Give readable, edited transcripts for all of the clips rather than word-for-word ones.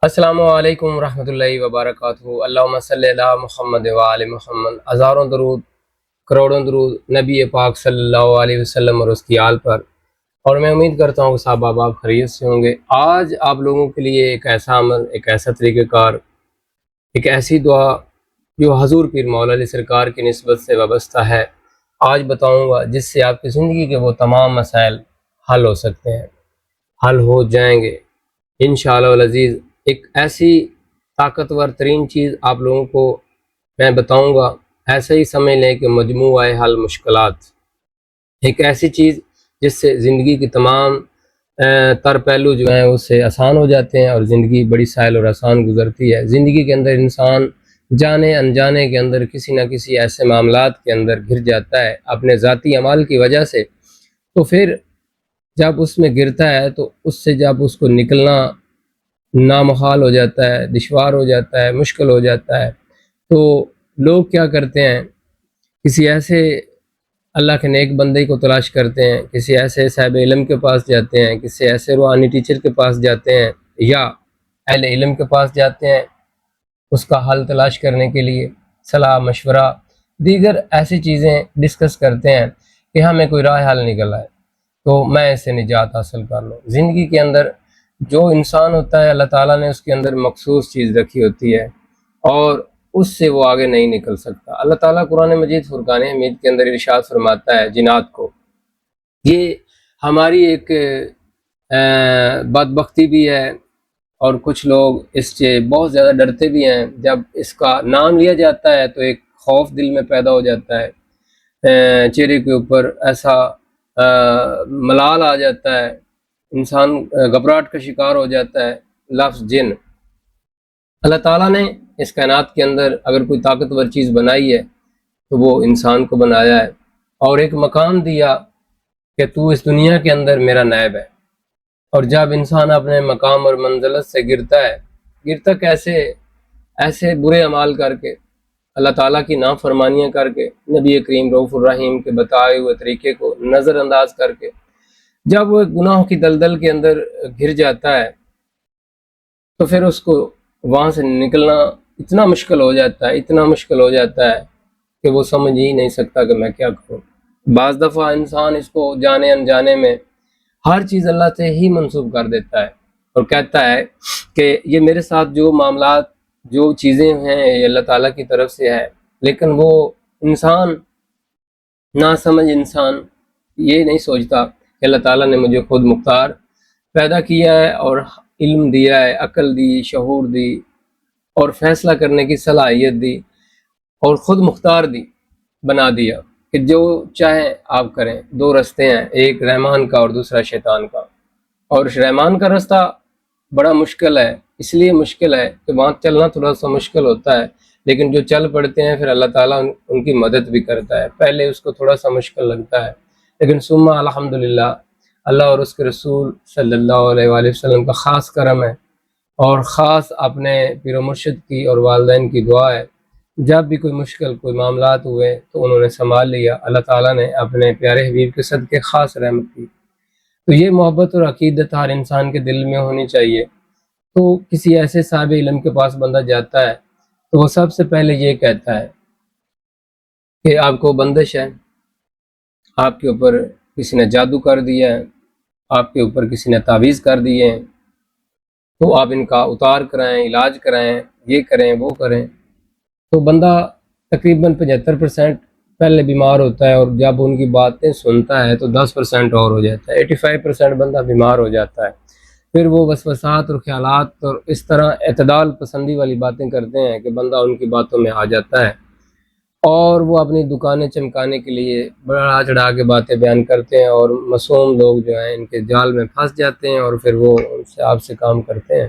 السلام علیکم ورحمۃ اللہ وبرکاتہ۔ اللہم صلی علی محمد وآل محمد۔ ہزاروں درود، کروڑوں درود نبی پاک صلی اللہ علیہ وسلم اور اس کی آل پر، اور میں امید کرتا ہوں کہ صاحب آپ خیریت سے ہوں گے۔ آج آپ لوگوں کے لیے ایک ایسا عمل، ایک ایسا طریقہ کار، ایک ایسی دعا جو حضور پیر مولا علی سرکار کی نسبت سے وابستہ ہے، آج بتاؤں گا، جس سے آپ کی زندگی کے وہ تمام مسائل حل ہو سکتے ہیں، حل ہو جائیں گے انشاءاللہ العزیز۔ ایک ایسی طاقتور ترین چیز آپ لوگوں کو میں بتاؤں گا، ایسے ہی سمجھ لیں کہ مجموعہ حل مشکلات، ایک ایسی چیز جس سے زندگی کی تمام تر پہلو جو ہیں اس سے آسان ہو جاتے ہیں اور زندگی بڑی سہل اور آسان گزرتی ہے۔ زندگی کے اندر انسان جانے انجانے کے اندر کسی نہ کسی ایسے معاملات کے اندر گر جاتا ہے اپنے ذاتی اعمال کی وجہ سے، تو پھر جب اس میں گرتا ہے تو اس سے جب اس کو نکلنا نامحال ہو جاتا ہے، دشوار ہو جاتا ہے، مشکل ہو جاتا ہے، تو لوگ کیا کرتے ہیں، کسی ایسے اللہ کے نیک بندے کو تلاش کرتے ہیں، کسی ایسے صاحب علم کے پاس جاتے ہیں، کسی ایسے روحانی ٹیچر کے پاس جاتے ہیں، یا اہل علم کے پاس جاتے ہیں اس کا حل تلاش کرنے کے لیے، صلاح مشورہ دیگر ایسی چیزیں ڈسکس کرتے ہیں کہ ہمیں کوئی راہ حل نکل آئے تو میں اس سے نجات حاصل کر لوں۔ زندگی کے اندر جو انسان ہوتا ہے، اللہ تعالیٰ نے اس کے اندر مخصوص چیز رکھی ہوتی ہے اور اس سے وہ آگے نہیں نکل سکتا۔ اللہ تعالیٰ قرآن مجید فرقان حمید کے اندر ارشاد فرماتا ہے جنات کو، یہ ہماری ایک بدبختی بھی ہے، اور کچھ لوگ اس سے بہت زیادہ ڈرتے بھی ہیں۔ جب اس کا نام لیا جاتا ہے تو ایک خوف دل میں پیدا ہو جاتا ہے، چہرے کے اوپر ایسا ملال آ جاتا ہے، انسان گھبراہٹ کا شکار ہو جاتا ہے۔ لفظ جن، اللہ تعالیٰ نے اس کائنات کے اندر اگر کوئی طاقتور چیز بنائی ہے تو وہ انسان کو بنایا ہے، اور ایک مقام دیا کہ تو اس دنیا کے اندر میرا نائب ہے۔ اور جب انسان اپنے مقام اور منزلت سے گرتا ہے، گرتا کیسے؟ ایسے برے اعمال کر کے، اللہ تعالیٰ کی نافرمانیاں کر کے، نبی کریم رؤوف الرحیم کے بتائے ہوئے طریقے کو نظر انداز کر کے، جب وہ گناہوں کی دلدل کے اندر گر جاتا ہے تو پھر اس کو وہاں سے نکلنا اتنا مشکل ہو جاتا ہے، اتنا مشکل ہو جاتا ہے کہ وہ سمجھ ہی نہیں سکتا کہ میں کیا کروں۔ بعض دفعہ انسان اس کو جانے انجانے میں ہر چیز اللہ سے ہی منسوب کر دیتا ہے اور کہتا ہے کہ یہ میرے ساتھ جو معاملات، جو چیزیں ہیں، یہ اللہ تعالیٰ کی طرف سے ہے، لیکن وہ انسان ناسمجھ انسان یہ نہیں سوچتا کہ اللہ تعالیٰ نے مجھے خود مختار پیدا کیا ہے اور علم دیا ہے، عقل دی، شعور دی، اور فیصلہ کرنے کی صلاحیت دی، اور خود مختار دی، بنا دیا کہ جو چاہیں آپ کریں۔ دو رستے ہیں، ایک رحمان کا اور دوسرا شیطان کا، اور رحمان کا رستہ بڑا مشکل ہے، اس لیے مشکل ہے کہ وہاں چلنا تھوڑا سا مشکل ہوتا ہے، لیکن جو چل پڑتے ہیں پھر اللہ تعالیٰ ان کی مدد بھی کرتا ہے۔ پہلے اس کو تھوڑا سا مشکل لگتا ہے، لیکن ثم الحمدللہ اللہ اور اس کے رسول صلی اللہ علیہ وآلہ وسلم کا خاص کرم ہے، اور خاص اپنے پیر و مرشد کی اور والدین کی دعا ہے۔ جب بھی کوئی مشکل، کوئی معاملات ہوئے تو انہوں نے سنبھال لیا، اللہ تعالیٰ نے اپنے پیارے حبیب کے صدقے خاص رحمت کی۔ تو یہ محبت اور عقیدت ہر انسان کے دل میں ہونی چاہیے۔ تو کسی ایسے صاحب علم کے پاس بندہ جاتا ہے تو وہ سب سے پہلے یہ کہتا ہے کہ آپ کو بندش ہے، آپ کے اوپر کسی نے جادو کر دیا ہے، آپ کے اوپر کسی نے تعویذ کر دیے ہیں، تو آپ ان کا اتار کرائیں، علاج کرائیں، یہ کریں وہ کریں۔ تو بندہ تقریباً 75% پہلے بیمار ہوتا ہے، اور جب ان کی باتیں سنتا ہے تو 10% اور ہو جاتا ہے، 85% بندہ بیمار ہو جاتا ہے۔ پھر وہ وسوسات اور خیالات اور اس طرح اعتدال پسندی والی باتیں کرتے ہیں کہ بندہ ان کی باتوں میں آ جاتا ہے، اور وہ اپنی دکانیں چمکانے کے لیے بڑا چڑھا کے باتیں بیان کرتے ہیں، اور معصوم لوگ جو ہیں ان کے جال میں پھنس جاتے ہیں، اور پھر وہ ان سے آپ سے کام کرتے ہیں۔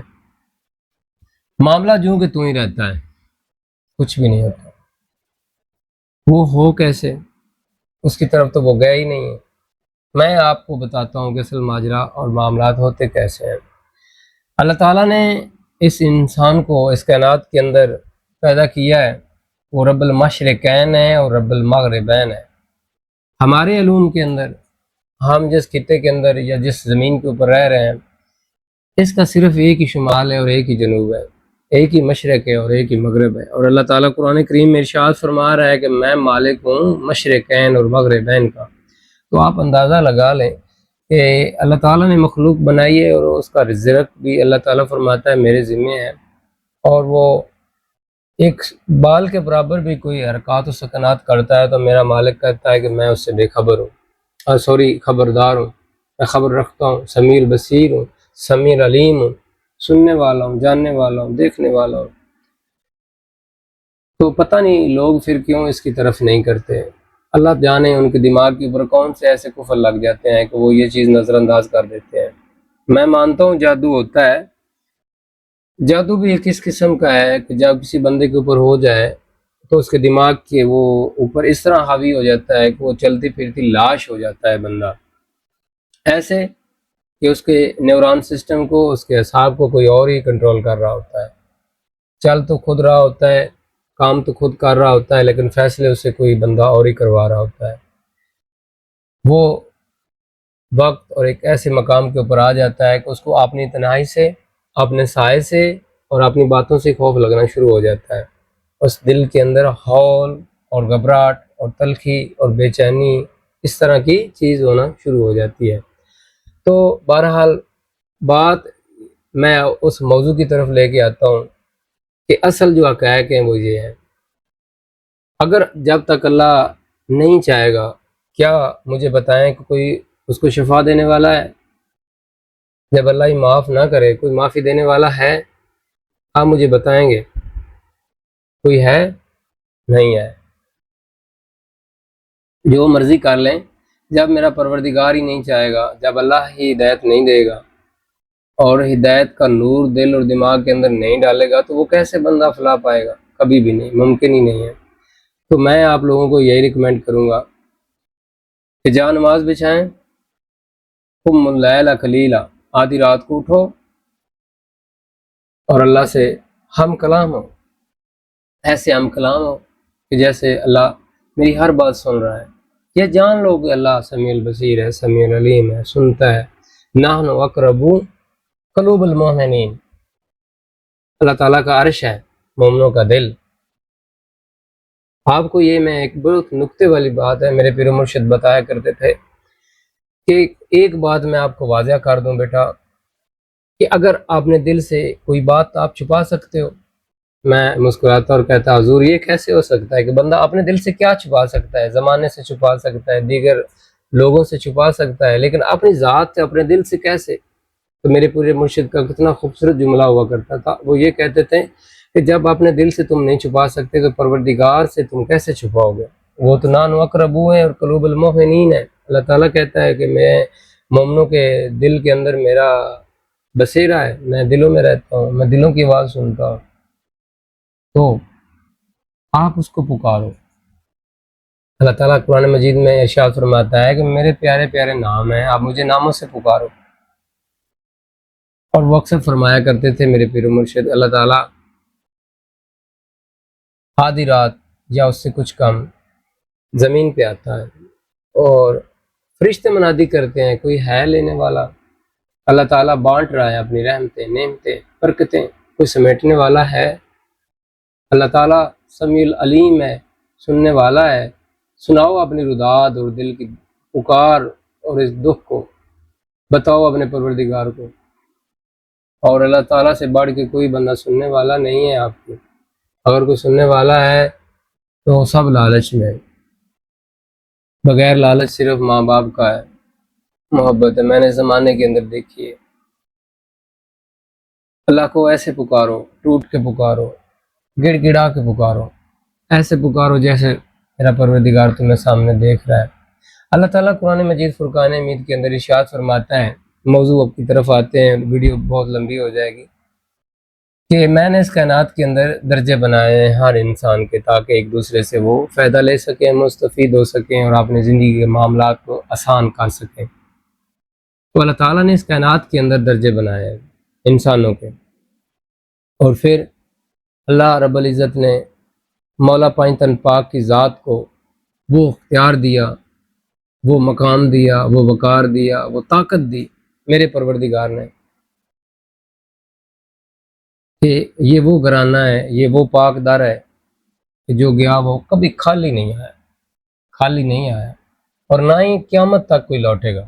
معاملہ جو کہ تو ہی رہتا ہے، کچھ بھی نہیں ہوتا۔ وہ ہو کیسے؟ اس کی طرف تو وہ گیا ہی نہیں ہے۔ میں آپ کو بتاتا ہوں کہ اصل ماجرا اور معاملات ہوتے کیسے ہیں۔ اللہ تعالیٰ نے اس انسان کو اس کائنات کے اندر پیدا کیا ہے، وہ رب المشرقین ہے اور رب المغربین ہے۔ ہمارے علوم کے اندر ہم جس خطے کے اندر یا جس زمین کے اوپر رہ رہے ہیں، اس کا صرف ایک ہی شمال ہے اور ایک ہی جنوب ہے، ایک ہی مشرق ہے اور ایک ہی مغرب ہے۔ اور اللہ تعالیٰ قرآن کریم میں ارشاد فرما رہا ہے کہ میں مالک ہوں مشرقین اور مغربین کا۔ تو آپ اندازہ لگا لیں کہ اللہ تعالیٰ نے مخلوق بنائی ہے اور اس کا رزق بھی اللہ تعالیٰ فرماتا ہے میرے ذمے ہے، اور وہ ایک بال کے برابر بھی کوئی حرکات و سکنات کرتا ہے تو میرا مالک کہتا ہے کہ میں اس سے بے خبر ہوں، خبردار ہوں، میں خبر رکھتا ہوں، سمیع بصیر ہوں، سمیع علیم ہوں، سننے والا ہوں، جاننے والا ہوں، دیکھنے والا ہوں۔ تو پتہ نہیں لوگ پھر کیوں اس کی طرف نہیں کرتے، اللہ جانے ان کے دماغ کے اوپر کون سے ایسے کفر لگ جاتے ہیں کہ وہ یہ چیز نظر انداز کر دیتے ہیں۔ میں مانتا ہوں جادو ہوتا ہے، جادو بھی ایک اس قسم کا ہے کہ جب کسی بندے کے اوپر ہو جائے تو اس کے دماغ کے وہ اوپر اس طرح حاوی ہو جاتا ہے کہ وہ چلتی پھرتی لاش ہو جاتا ہے بندہ، ایسے کہ اس کے نیورون سسٹم کو، اس کے اعصاب کو کوئی اور ہی کنٹرول کر رہا ہوتا ہے، چل تو خود رہا ہوتا ہے، کام تو خود کر رہا ہوتا ہے، لیکن فیصلے اس سے کوئی بندہ اور ہی کروا رہا ہوتا ہے۔ وہ وقت اور ایک ایسے مقام کے اوپر آ جاتا ہے کہ اس کو اپنی تنہائی سے، اپنے سائے سے اور اپنی باتوں سے خوف لگنا شروع ہو جاتا ہے، اس دل کے اندر ہول اور گھبراہٹ اور تلخی اور بے چینی اس طرح کی چیز ہونا شروع ہو جاتی ہے۔ تو بہرحال بات میں اس موضوع کی طرف لے کے آتا ہوں کہ اصل جو حقائق ہیں وہ یہ ہے، اگر جب تک اللہ نہیں چاہے گا، کیا مجھے بتائیں کہ کوئی اس کو شفا دینے والا ہے؟ جب اللہ ہی معاف نہ کرے، کوئی معافی دینے والا ہے؟ آپ مجھے بتائیں گے کوئی ہے؟ نہیں ہے۔ جو مرضی کر لیں، جب میرا پروردگار ہی نہیں چاہے گا، جب اللہ ہی ہدایت نہیں دے گا اور ہدایت کا نور دل اور دماغ کے اندر نہیں ڈالے گا تو وہ کیسے بندہ فلاح پائے گا؟ کبھی بھی نہیں، ممکن ہی نہیں ہے۔ تو میں آپ لوگوں کو یہی ریکمینڈ کروں گا کہ جا نماز بچھائیں، قم اللیل قلیلا، آدھی رات کو اٹھو اور اللہ سے ہم کلام ہو، ایسے ہم کلام ہو کہ جیسے اللہ میری ہر بات سن رہا ہے۔ یہ جان لو کہ اللہ سمیع البصیر ہے، سمیع العلیم ہے، سنتا ہے۔ نحن اقرب قلوب المؤمنین، اللہ تعالیٰ کا عرش ہے، مومنوں کا دل۔ آپ کو یہ میں ایک بہت نکتے والی بات ہے، میرے پیر و مرشد بتایا کرتے تھے کہ ایک بات میں آپ کو واضح کر دوں بیٹا، کہ اگر آپ نے دل سے کوئی بات آپ چھپا سکتے ہو، میں مسکراتا اور کہتا حضور یہ کیسے ہو سکتا ہے کہ بندہ اپنے دل سے کیا چھپا سکتا ہے؟ زمانے سے چھپا سکتا ہے، دیگر لوگوں سے چھپا سکتا ہے، لیکن اپنی ذات سے، اپنے دل سے کیسے؟ تو میرے پورے مرشد کا کتنا خوبصورت جملہ ہوا کرتا تھا، وہ یہ کہتے تھے کہ جب اپنے دل سے تم نہیں چھپا سکتے تو پروردگار سے تم کیسے چھپاؤ گے؟ وہ تو نان اقربو ہے اور قلوب المؤمنین ہے۔ اللہ تعالیٰ کہتا ہے کہ میں مومنوں کے دل کے اندر میرا بسیرا ہے، میں دلوں میں رہتا ہوں، میں دلوں کی آواز سنتا ہوں۔ تو آپ اس کو پکارو۔ اللہ تعالیٰ قرآن مجید میں ارشاد فرماتا ہے کہ میرے پیارے پیارے نام ہیں، آپ مجھے ناموں سے پکارو۔ اور وہ اکثر فرمایا کرتے تھے میرے پیر و مرشد، اللہ تعالیٰ آدھی رات یا اس سے کچھ کم زمین پہ آتا ہے اور فرشتے منادی کرتے ہیں کوئی ہے لینے والا؟ اللہ تعالیٰ بانٹ رہا ہے اپنی رحمتیں، نعمتیں، برکتیں، کوئی سمیٹنے والا ہے؟ اللہ تعالیٰ سمیع العلیم ہے، سننے والا ہے، سناؤ اپنی روداد اور دل کی پکار اور اس دکھ کو بتاؤ اپنے پروردگار کو۔ اور اللہ تعالیٰ سے بڑھ کے کوئی بندہ سننے والا نہیں ہے آپ کو، اگر کوئی سننے والا ہے تو سب لالچ میں ہے، بغیر لالچ صرف ماں باپ کا ہے، محبت ہے۔ میں نے زمانے کے اندر دیکھی ہے، اللہ کو ایسے پکارو، ٹوٹ کے پکارو، گڑ گڑا کے پکارو، ایسے پکارو جیسے میرا پروردگار تمہیں سامنے دیکھ رہا ہے۔ اللہ تعالیٰ قرآن مجید فرقان حمید کے اندر ارشاد فرماتا ہے، موضوع کی طرف آتے ہیں، ویڈیو بہت لمبی ہو جائے گی، کہ میں نے اس کائنات کے اندر درجے بنائے ہیں ہر انسان کے، تاکہ ایک دوسرے سے وہ فائدہ لے سکیں، مستفید ہو سکیں اور اپنی زندگی کے معاملات کو آسان کر سکیں۔ تو اللہ تعالیٰ نے اس کائنات کے اندر درجے بنائے ہیں انسانوں کے، اور پھر اللہ رب العزت نے مولا پائنتن پاک کی ذات کو وہ اختیار دیا، وہ مقام دیا، وہ وقار دیا، وہ طاقت دی میرے پروردگار نے کہ یہ وہ گھرانہ ہے، یہ وہ پاک در ہے کہ جو گیا وہ کبھی خالی نہیں آیا، خالی نہیں آیا، اور نہ ہی قیامت تک کوئی لوٹے گا۔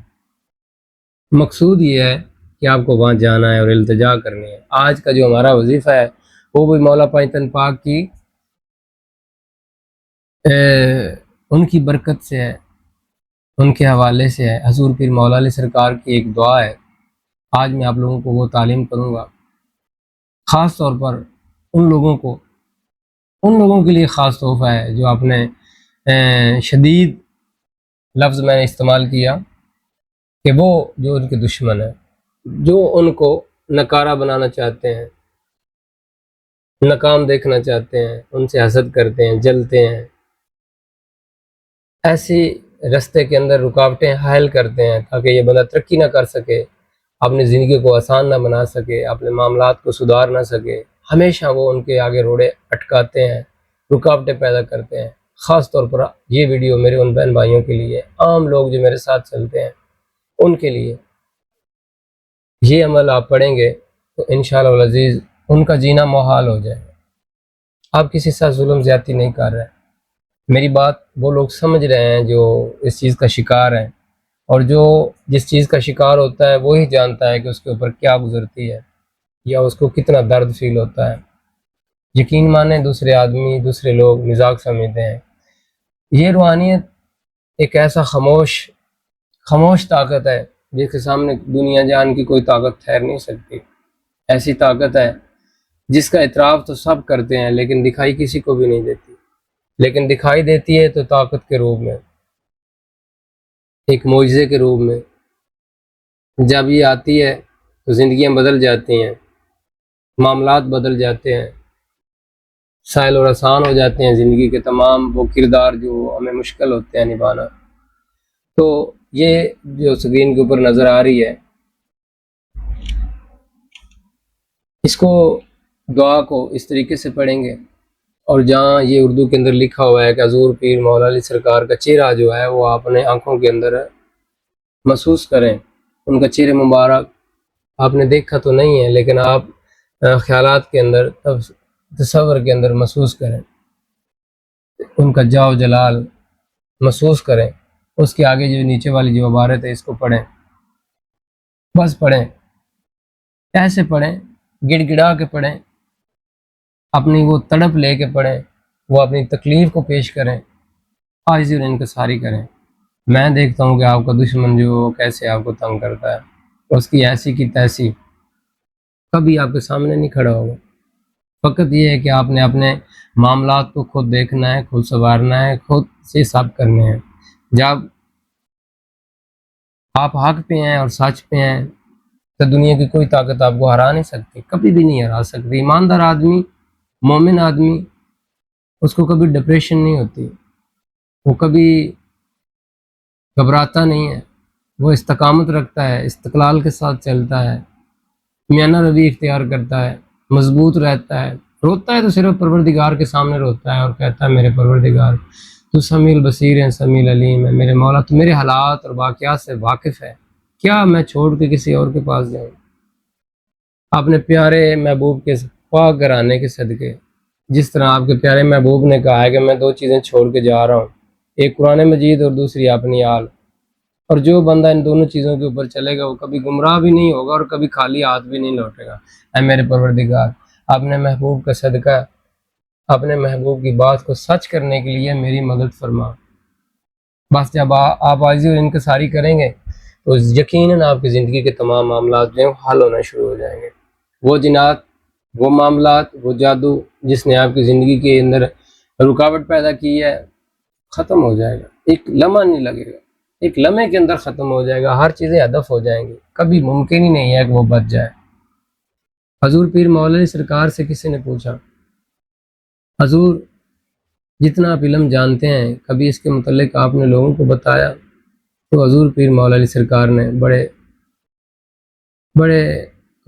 مقصود یہ ہے کہ آپ کو وہاں جانا ہے اور التجا کرنی ہے۔ آج کا جو ہمارا وظیفہ ہے وہ بھی مولا پنجتن پاک کی ان کی برکت سے ہے، ان کے حوالے سے ہے۔ حضور پیر مولا علی سرکار کی ایک دعا ہے، آج میں آپ لوگوں کو وہ تعلیم کروں گا، خاص طور پر ان لوگوں کے لیے خاص تحفہ ہے جو اپنے شدید لفظ میں نے استعمال کیا کہ وہ جو ان کے دشمن ہیں، جو ان کو نکارہ بنانا چاہتے ہیں، ناکام دیکھنا چاہتے ہیں، ان سے حسد کرتے ہیں، جلتے ہیں، ایسی رستے کے اندر رکاوٹیں حائل کرتے ہیں تاکہ یہ بندہ ترقی نہ کر سکے، اپنی زندگی کو آسان نہ بنا سکے، اپنے معاملات کو سدھار نہ سکے، ہمیشہ وہ ان کے آگے روڑے اٹکاتے ہیں، رکاوٹیں پیدا کرتے ہیں۔ خاص طور پر یہ ویڈیو میرے ان بہن بھائیوں کے لیے، عام لوگ جو میرے ساتھ چلتے ہیں ان کے لیے، یہ عمل آپ پڑھیں گے تو انشاءاللہ العزیز ان کا جینا محال ہو جائے گا۔ آپ کسی ساتھ ظلم زیادتی نہیں کر رہے، میری بات وہ لوگ سمجھ رہے ہیں جو اس چیز کا شکار ہیں، اور جو جس چیز کا شکار ہوتا ہے وہی جانتا ہے کہ اس کے اوپر کیا گزرتی ہے یا اس کو کتنا درد فیل ہوتا ہے۔ یقین مانیں دوسرے آدمی، دوسرے لوگ مذاق سمجھتے ہیں، یہ روحانیت ایک ایسا خاموش طاقت ہے جس کے سامنے دنیا جان کی کوئی طاقت ٹھہر نہیں سکتی۔ ایسی طاقت ہے جس کا اعتراف تو سب کرتے ہیں لیکن دکھائی کسی کو بھی نہیں دیتی، لیکن دکھائی دیتی ہے تو طاقت کے روپ میں، ایک معجزے کے روپ میں۔ جب یہ آتی ہے تو زندگیاں بدل جاتی ہیں، معاملات بدل جاتے ہیں، سائل اور آسان ہو جاتے ہیں زندگی کے تمام وہ کردار جو ہمیں مشکل ہوتے ہیں نبھانا۔ تو یہ جو اسکرین کے اوپر نظر آ رہی ہے، اس کو دعا کو اس طریقے سے پڑھیں گے، اور جہاں یہ اردو کے اندر لکھا ہوا ہے کہ حضور پیر مولا علی سرکار کا چہرہ جو ہے وہ آپ نے آنکھوں کے اندر محسوس کریں، ان کا چہرہ مبارک آپ نے دیکھا تو نہیں ہے لیکن آپ خیالات کے اندر، تصور کے اندر محسوس کریں، ان کا جاو جلال محسوس کریں۔ اس کے آگے جو نیچے والی جو عبارت ہے اس کو پڑھیں، بس پڑھیں، ایسے پڑھیں، گڑ گڑا کے پڑھیں، اپنی وہ تڑپ لے کے پڑھیں، وہ اپنی تکلیف کو پیش کریں، عاجزی اور انکساری کریں۔ میں دیکھتا ہوں کہ آپ کا دشمن جو کیسے آپ کو تنگ کرتا ہے، اس کی ایسی کی تیسی کبھی آپ کے سامنے نہیں کھڑا ہوگا۔ فقط یہ ہے کہ آپ نے اپنے معاملات کو خود دیکھنا ہے، خود سنوارنا ہے، خود سے حساب کرنے ہیں۔ جب آپ حق پہ ہیں اور سچ پہ ہیں تو دنیا کی کوئی طاقت آپ کو ہرا نہیں سکتی، کبھی بھی نہیں ہرا سکتی۔ ایماندار آدمی، مومن آدمی، اس کو کبھی ڈپریشن نہیں ہوتی، وہ کبھی گھبراتا نہیں ہے، وہ استقامت رکھتا ہے، استقلال کے ساتھ چلتا ہے، میانہ روی اختیار کرتا ہے، مضبوط رہتا ہے۔ روتا ہے تو صرف پروردگار کے سامنے روتا ہے اور کہتا ہے میرے پروردگار تو سمیع البصیر ہے، سمیع العلیم ہے، میرے مولا تو میرے حالات اور واقعات سے واقف ہے، کیا میں چھوڑ کے کسی اور کے پاس جاؤں؟ اپنے پیارے محبوب کے پاک گھرانے کے صدقے، جس طرح آپ کے پیارے محبوب نے کہا ہے کہ میں دو چیزیں چھوڑ کے جا رہا ہوں، ایک قرآن مجید اور دوسری اپنی آل، اور جو بندہ ان دونوں چیزوں کے اوپر چلے گا وہ کبھی گمراہ بھی نہیں ہوگا اور کبھی خالی ہاتھ بھی نہیں لوٹے گا۔ اے میرے پروردگار، اپنے محبوب کا صدقہ، اپنے محبوب کی بات کو سچ کرنے کے لیے میری مدد فرما۔ بس جب آپ عاجزی اور انکساری کریں گے تو یقیناً آپ کی زندگی کے تمام معاملات جو ہیں حل ہونا شروع ہو جائیں گے۔ وہ جنات، وہ معاملات، وہ جادو جس نے آپ کی زندگی کے اندر رکاوٹ پیدا کی ہے ختم ہو جائے گا، ایک لمحہ نہیں لگے گا، ایک لمحے کے اندر ختم ہو جائے گا، ہر چیزیں ہدف ہو جائیں گی، کبھی ممکن ہی نہیں ہے کہ وہ بچ جائے۔ حضور پیر مولا علی سرکار سے کسی نے پوچھا، حضور جتنا آپ علم جانتے ہیں کبھی اس کے متعلق آپ نے لوگوں کو بتایا؟ تو حضور پیر مولا علی سرکار نے بڑے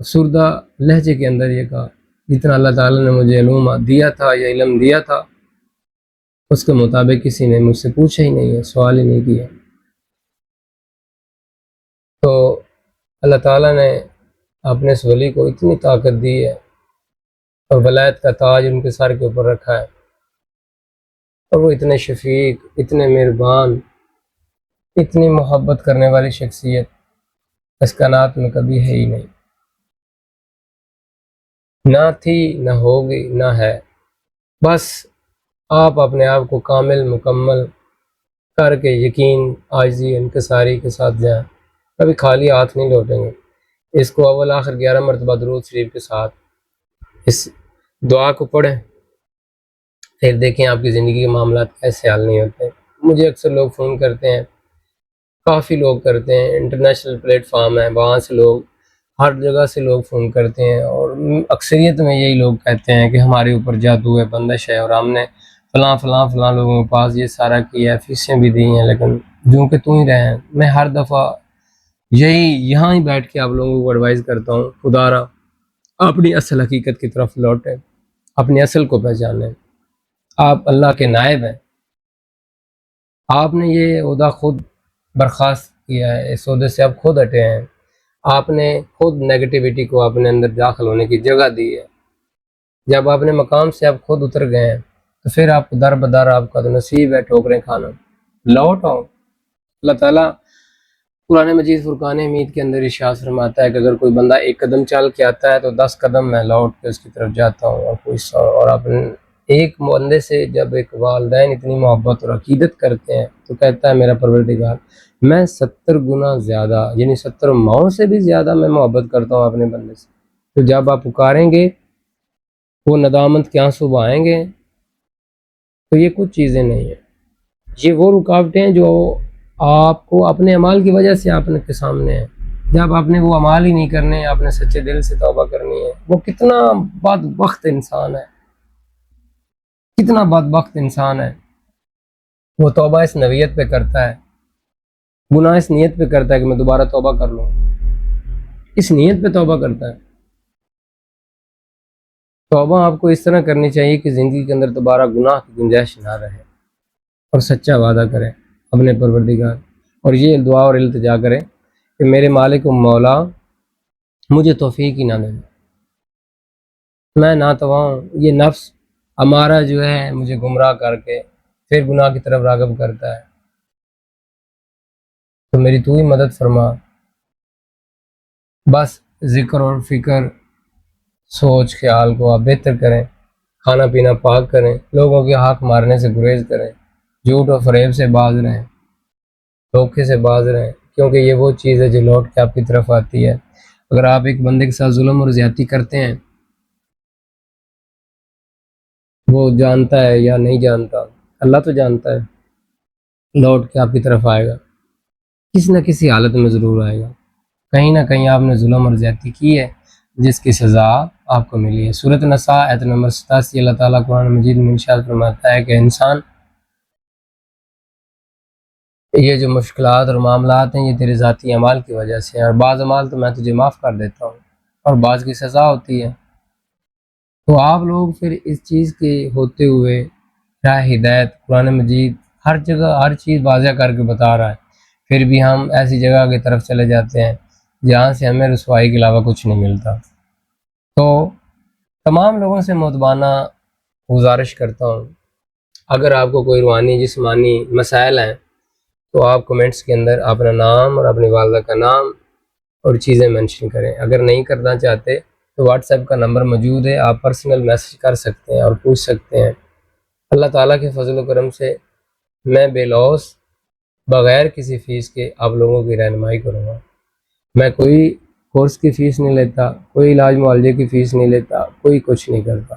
افسردہ لہجے کے اندر یہ کہا، جتنا اللہ تعالیٰ نے مجھے علوم دیا تھا یا علم دیا تھا اس کے مطابق کسی نے مجھ سے پوچھا ہی نہیں ہے، سوال ہی نہیں کیا۔ تو اللہ تعالیٰ نے اپنے اس ولی کو اتنی طاقت دی ہے اور ولایت کا تاج ان کے سر کے اوپر رکھا ہے، اور وہ اتنے شفیق، اتنے مہربان، اتنی محبت کرنے والی شخصیت اس کائنات میں کبھی ہے ہی نہیں، نہ تھی، نہ ہوگی، نہ ہے۔ بس آپ اپنے آپ کو کامل مکمل کر کے یقین، عاجزی، انکساری کے ساتھ جائیں، کبھی خالی ہاتھ نہیں لوٹیں گے۔ اس کو اول آخر 11 مرتبہ درود شریف کے ساتھ اس دعا کو پڑھیں، پھر دیکھیں آپ کی زندگی کے معاملات کیسے حل نہیں ہوتے۔ مجھے اکثر لوگ فون کرتے ہیں، کافی لوگ کرتے ہیں، انٹرنیشنل پلیٹ فارم ہے، وہاں سے لوگ، ہر جگہ سے لوگ فون کرتے ہیں، اور اکثریت میں یہی لوگ کہتے ہیں کہ ہمارے اوپر جادو ہے، بندش ہے، اور ہم نے فلاں فلاں فلاں لوگوں کے پاس یہ سارا کیا ہے، فیسیں بھی دی ہیں، لیکن جو کہ تم ہی رہے ہیں۔ میں ہر دفعہ یہاں ہی بیٹھ کے آپ لوگوں کو ایڈوائز کرتا ہوں، خدا را اپنی اصل حقیقت کی طرف لوٹیں، اپنی اصل کو پہچانیں۔ آپ اللہ کے نائب ہیں، آپ نے یہ عہدہ خود برخاست کیا ہے، اس عہدے سے آپ خود ہٹے ہیں، آپ نے خود نیگیٹیوٹی کو اپنے اندر داخل ہونے کی جگہ دی ہے۔ جب آپ نے مقام سے آپ خود اتر گئے ہیں تو پھر آپ کو در بدر آپ کا تو نصیب ہے ٹھوکریں کھانا۔ لوٹ آؤ۔ اللہ تعالیٰ قرآن مجید فرقان حمید کے اندر ارشاد فرماتا ہے کہ اگر کوئی بندہ ایک قدم چل کے آتا ہے تو 10 قدم میں لوٹ کے اس کی طرف جاتا ہوں، اور اپنے ایک بندے سے جب ایک والدین اتنی محبت اور عقیدت کرتے ہیں تو کہتا ہے میرا پروردگار میں 70 گنا زیادہ، یعنی 70 ماؤں سے بھی زیادہ میں محبت کرتا ہوں اپنے بندے سے۔ تو جب آپ پکاریں گے، وہ ندامت کے آنسو بہائیں گے، تو یہ کچھ چیزیں نہیں ہیں، یہ وہ رکاوٹیں جو آپ کو اپنے اعمال کی وجہ سے آپ کے سامنے ہیں۔ جب آپ نے وہ اعمال ہی نہیں کرنے، آپ نے سچے دل سے توبہ کرنی ہے۔ وہ کتنا بدبخت انسان ہے، کتنا بدبخت انسان ہے، وہ توبہ اس نویت پہ کرتا ہے، گناہ اس نیت پہ کرتا ہے کہ میں دوبارہ توبہ کر لوں، اس نیت پہ توبہ کرتا ہے۔ توبہ آپ کو اس طرح کرنی چاہیے کہ زندگی کے اندر دوبارہ گناہ کی گنجائش نہ رہے، اور سچا وعدہ کریں اپنے پروردگار، اور یہ دعا اور التجا کریں کہ میرے مالک و مولا مجھے توفیق ہی نہ دے، میں ناتواں ہوں، یہ نفس ہمارا جو ہے مجھے گمراہ کر کے پھر گناہ کی طرف راغب کرتا ہے، تو میری تو ہی مدد فرما۔ بس ذکر اور فکر، سوچ خیال کو آپ بہتر کریں، کھانا پینا پاک کریں، لوگوں کے حق مارنے سے گریز کریں، جھوٹ و فریب سے باز رہیں، دھوکے سے باز رہیں، کیونکہ یہ وہ چیز ہے جو لوٹ کے آپ کی طرف آتی ہے۔ اگر آپ ایک بندے کے ساتھ ظلم اور زیادتی کرتے ہیں، وہ جانتا ہے یا نہیں جانتا، اللہ تو جانتا ہے، لوٹ کے آپ کی طرف آئے گا، کسی نہ کسی حالت میں ضرور آئے گا۔ کہیں نہ کہیں آپ نے ظلم اور زیادتی کی ہے جس کی سزا آپ کو ملی ہے۔ سورۃ النساء آیت نمبر 87، اللہ تعالیٰ قرآن مجید میں ارشاد فرماتا ہے کہ انسان، یہ جو مشکلات اور معاملات ہیں یہ تیرے ذاتی اعمال کی وجہ سے ہیں، اور بعض اعمال تو میں تجھے معاف کر دیتا ہوں، اور بعض کی سزا ہوتی ہے۔ تو آپ لوگ پھر اس چیز کے ہوتے ہوئے، راہ ہدایت قرآن مجید ہر جگہ ہر چیز واضح کر کے بتا رہا ہے، پھر بھی ہم ایسی جگہ کی طرف چلے جاتے ہیں جہاں سے ہمیں رسوائی کے علاوہ کچھ نہیں ملتا۔ تو تمام لوگوں سے مؤدبانہ گزارش کرتا ہوں، اگر آپ کو کوئی روحانی جسمانی مسائل ہیں تو آپ کومنٹس کے اندر اپنا نام اور اپنی والدہ کا نام اور چیزیں منشن کریں۔ اگر نہیں کرنا چاہتے تو واٹس ایپ کا نمبر موجود ہے، آپ پرسنل میسج کر سکتے ہیں اور پوچھ سکتے ہیں۔ اللہ تعالیٰ کے فضل و کرم سے میں بے لوث، بغیر کسی فیس کے آپ لوگوں کی رہنمائی کروں گا۔ میں کوئی کورس کی فیس نہیں لیتا، کوئی علاج معالجے کی فیس نہیں لیتا، کوئی کچھ نہیں کرتا۔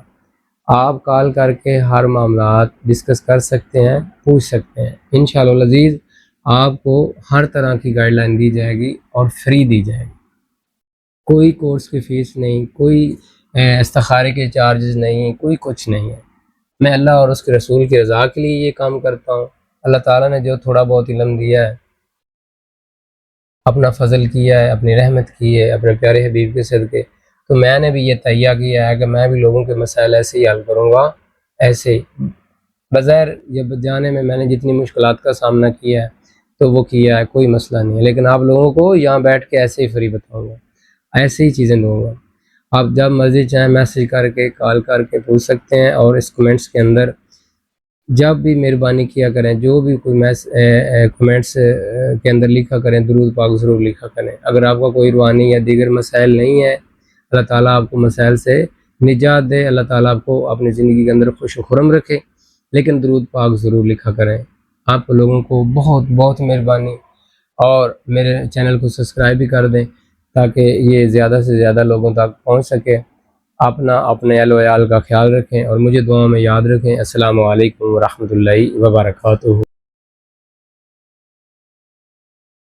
آپ کال کر کے ہر معاملات ڈسکس کر سکتے ہیں، پوچھ سکتے ہیں، انشاءاللہ العزیز آپ کو ہر طرح کی گائیڈ لائن دی جائے گی اور فری دی جائے گی۔ کوئی کورس کی فیس نہیں، کوئی استخارے کے چارجز نہیں، کوئی کچھ نہیں ہے۔ میں اللہ اور اس کے رسول کی رضا کے لیے یہ کام کرتا ہوں۔ اللہ تعالیٰ نے جو تھوڑا بہت علم دیا ہے، اپنا فضل کیا ہے، اپنی رحمت کی ہے اپنے پیارے حبیب کے صدقے، تو میں نے بھی یہ تہیہ کیا ہے کہ میں بھی لوگوں کے مسائل ایسے ہی حل کروں گا، ایسے ہی بظاہر جب جانے میں نے جتنی مشکلات کا سامنا کیا ہے تو وہ کیا ہے، کوئی مسئلہ نہیں ہے، لیکن آپ لوگوں کو یہاں بیٹھ کے ایسے ہی فری بتاؤں گا، ایسے ہی چیزیں دوں گا۔ آپ جب مرضی چاہیں میسیج کر کے کال کر کے پوچھ سکتے ہیں، اور اس کمنٹس کے اندر جب بھی مہربانی کیا کریں، جو بھی کوئی کمنٹس کے اندر لکھا کریں درود پاک ضرور لکھا کریں۔ اگر آپ کا کوئی روحانی یا دیگر مسائل نہیں ہے، اللہ تعالیٰ آپ کو مسائل سے نجات دے، اللہ تعالیٰ آپ کو اپنی زندگی کے اندر خوش و خرم رکھے، لیکن درود پاک ضرور لکھا کریں۔ آپ لوگوں کو بہت بہت مہربانی، اور میرے چینل کو سبسکرائب بھی کر دیں تاکہ یہ زیادہ سے زیادہ لوگوں تک پہنچ سکے۔ اپنے اہل و عیال کا خیال رکھیں اور مجھے دعاؤں میں یاد رکھیں۔ السلام علیکم ورحمۃ اللہ وبرکاتہ۔